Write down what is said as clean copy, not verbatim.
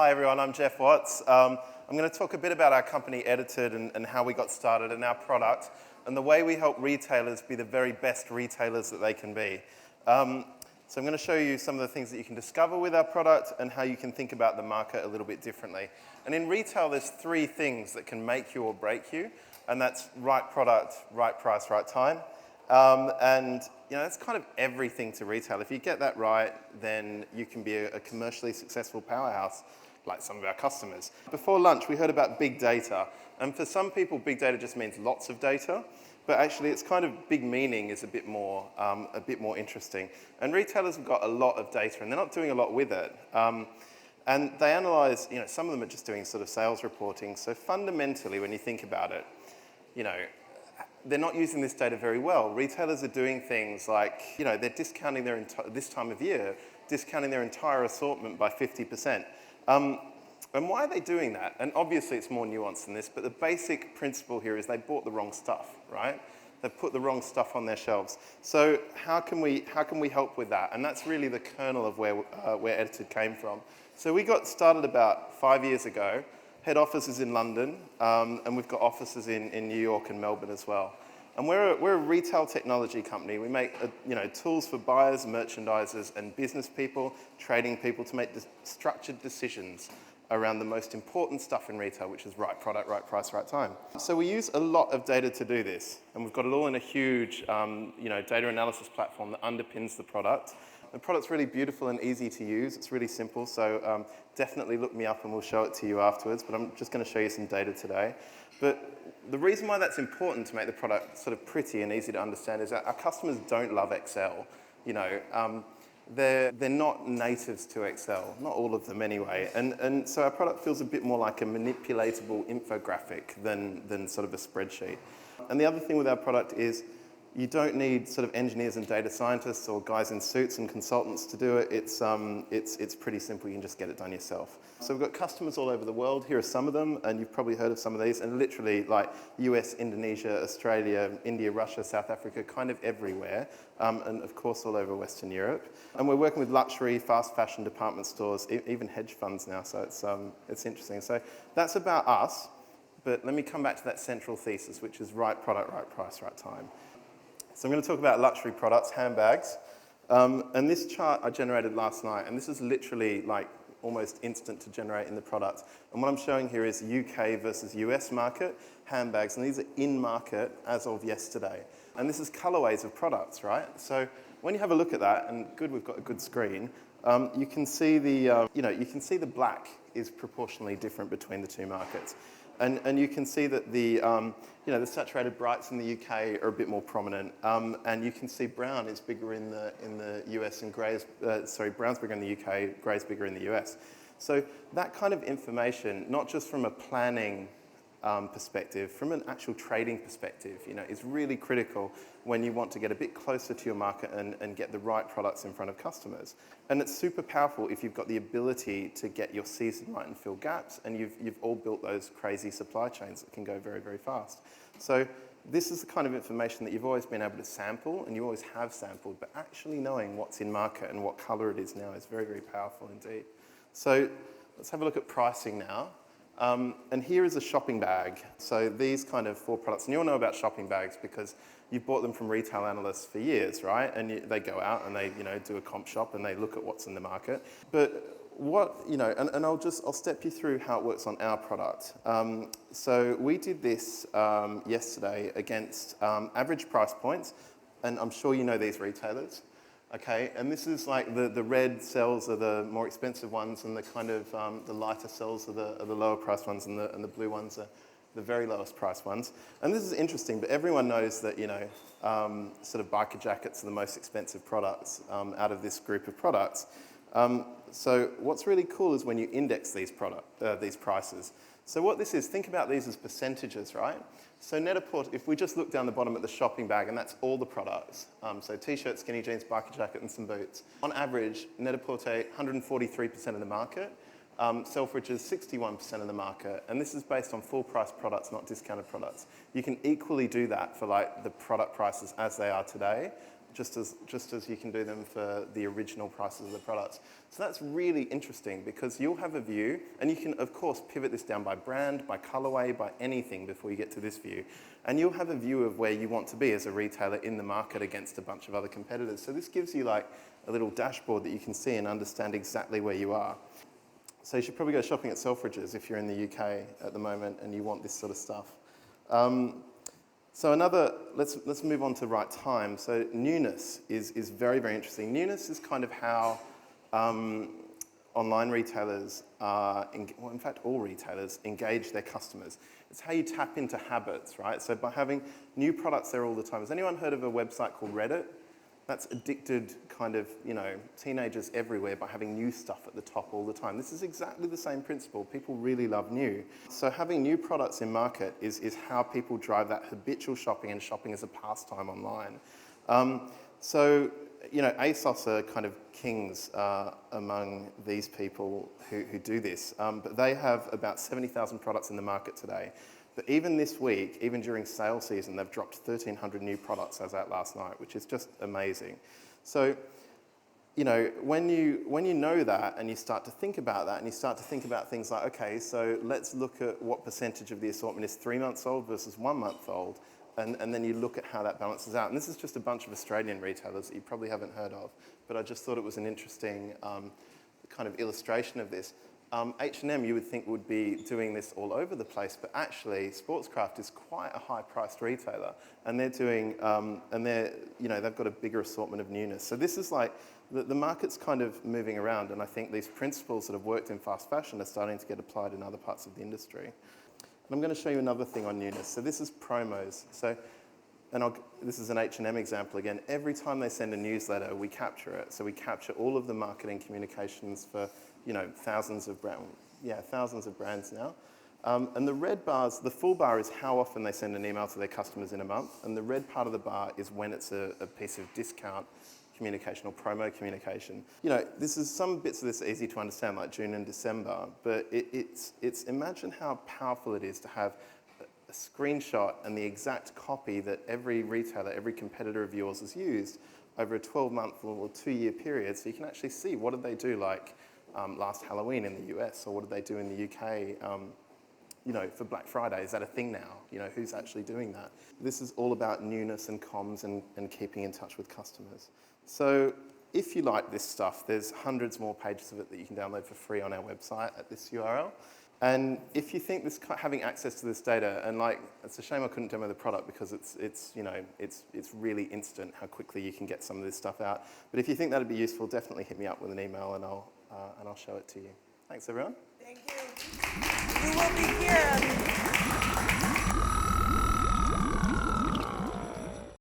Hi everyone, I'm Geoff Watts. I'm going to talk a bit about our company Edited and how we got started and our product and the way we help retailers be the very best retailers that they can be. So I'm going to show you some of the things that you can discover with our product and how you can think about the market a little bit differently. And in retail, there's three things that can make you or break you, and that's right product, right price, right time. And you know, that's kind of everything to retail. If you get that right, then you can be a commercially successful powerhouse like some of our customers. Before lunch, we heard about big data. And for some people, big data just means lots of data. But actually, it's kind of big meaning is a bit more interesting. And retailers have got a lot of data, and they're not doing a lot with it. And they analyze, you know, some of them are just doing sort of sales reporting. So fundamentally, when you think about it, you know, they're not using this data very well. Retailers are doing things like, you know, they're discounting their this time of year, discounting their entire assortment by 50%. And why are they doing that? And obviously it's more nuanced than this, but the basic principle here is they bought the wrong stuff, right? They've put the wrong stuff on their shelves. So how can we help with that? And that's really the kernel of where Edited came from. So we got started about 5 years ago. Head office is in London, and we've got offices in New York and Melbourne as well. And we're a retail technology company. We make tools for buyers, merchandisers, and business people, trading people to make structured decisions around the most important stuff in retail, which is right product, right price, right time. So we use a lot of data to do this, and we've got it all in a huge data analysis platform that underpins the product. The product's really beautiful and easy to use. It's really simple, so definitely look me up and we'll show it to you afterwards, but I'm just going to show you some data today. But the reason why that's important to make the product sort of pretty and easy to understand is that our customers don't love Excel. You know, they're not natives to Excel, not all of them anyway. And so our product feels a bit more like a manipulatable infographic than sort of a spreadsheet. And the other thing with our product is you don't need sort of engineers and data scientists or guys in suits and consultants to do it. It's pretty simple. You can just get it done yourself. So we've got customers all over the world. Here are some of them, and you've probably heard of some of these. And literally, like US, Indonesia, Australia, India, Russia, South Africa, kind of everywhere, and of course all over Western Europe. And we're working with luxury, fast fashion department stores, even hedge funds now. So it's interesting. So that's about us. But let me come back to that central thesis, which is right product, right price, right time. So I'm going to talk about luxury products, handbags. And this chart I generated last night, and this is literally like almost instant to generate in the product. And what I'm showing here is UK versus US market handbags, and these are in market as of yesterday. And this is colorways of products, right? So when you have a look at that, and good, we've got a good screen, you can see the black is proportionally different between the two markets. And you can see that the saturated brights in the UK are a bit more prominent, and you can see brown is bigger in the US and brown's bigger in the UK, grey's bigger in the US. So that kind of information, not just from a planning perspective, from an actual trading perspective, is really critical when you want to get a bit closer to your market and get the right products in front of customers. And it's super powerful if you've got the ability to get your season right and fill gaps, and you've all built those crazy supply chains that can go very, very fast. So this is the kind of information that you've always been able to sample, and you always have sampled, but actually knowing what's in market and what color it is now is very, very powerful indeed. So let's have a look at pricing now. And here is a shopping bag. So these kind of 4 products, and you all know about shopping bags because you've bought them from retail analysts for years, right? And they go out and they, do a comp shop and they look at what's in the market. But and I'll step you through how it works on our product. So we did this yesterday against average price points, and I'm sure you know these retailers. Okay, and this is like the red cells are the more expensive ones, and the kind of the lighter cells are the lower priced ones, and the blue ones are the very lowest priced ones. And this is interesting, but everyone knows that sort of biker jackets are the most expensive products out of this group of products. So what's really cool is when you index these prices. So what this is, think about these as percentages, right? So Net-a-Porter, if we just look down the bottom at the shopping bag, and that's all the products, so t-shirt, skinny jeans, biker jacket, and some boots. On average, Net-a-Porter, 143% of the market. Selfridge is 61% of the market, and this is based on full price products, not discounted products. You can equally do that for like the product prices as they are today, just as you can do them for the original prices of the products. So that's really interesting because you'll have a view, and you can, of course, pivot this down by brand, by colorway, by anything before you get to this view. And you'll have a view of where you want to be as a retailer in the market against a bunch of other competitors. So this gives you like a little dashboard that you can see and understand exactly where you are. So you should probably go shopping at Selfridges if you're in the UK at the moment and you want this sort of stuff. So let's move on to right time. So newness is very, very interesting. Newness is kind of how online retailers, in fact all retailers, engage their customers. It's how you tap into habits, right? So by having new products there all the time. Has anyone heard of a website called Reddit? That's addicted kind of, teenagers everywhere by having new stuff at the top all the time. This is exactly the same principle. People really love new. So having new products in market is how people drive that habitual shopping and shopping as a pastime online. ASOS are kind of kings among these people who do this. But they have about 70,000 products in the market today. But even this week, even during sale season, they've dropped 1,300 new products as at last night, which is just amazing. So, when you know that and you start to think about that and you start to think about things like, okay, so let's look at what percentage of the assortment is 3 months old versus 1 month old, and then you look at how that balances out. And this is just a bunch of Australian retailers that you probably haven't heard of, but I just thought it was an interesting kind of illustration of this. H&M you would think would be doing this all over the place, but actually Sportscraft is quite a high-priced retailer, and they're doing, they've got a bigger assortment of newness. So this is like, the market's kind of moving around, and I think these principles that have worked in fast fashion are starting to get applied in other parts of the industry. And I'm going to show you another thing on newness. So this is promos. This is an H&M example again. Every time they send a newsletter, we capture it. So we capture all of the marketing communications for thousands of brands now. And the red bars, the full bar is how often they send an email to their customers in a month, and the red part of the bar is when it's a piece of discount communication or promo communication. This is some bits of this are easy to understand, like June and December, but it's imagine how powerful it is to have a screenshot and the exact copy that every retailer, every competitor of yours has used over a 12-month or 2-year period, so you can actually see what did they do like last Halloween in the US, or what did they do in the UK for Black Friday? Is that a thing now? Who's actually doing that? This is all about newness and comms and keeping in touch with customers. So if you like this stuff, there's hundreds more pages of it that you can download for free on our website at this URL. And if you think having access to this data, and it's a shame I couldn't demo the product because it's really instant how quickly you can get some of this stuff out. But if you think that'd be useful, definitely hit me up with an email and I'll show it to you. Thanks, everyone. Thank you.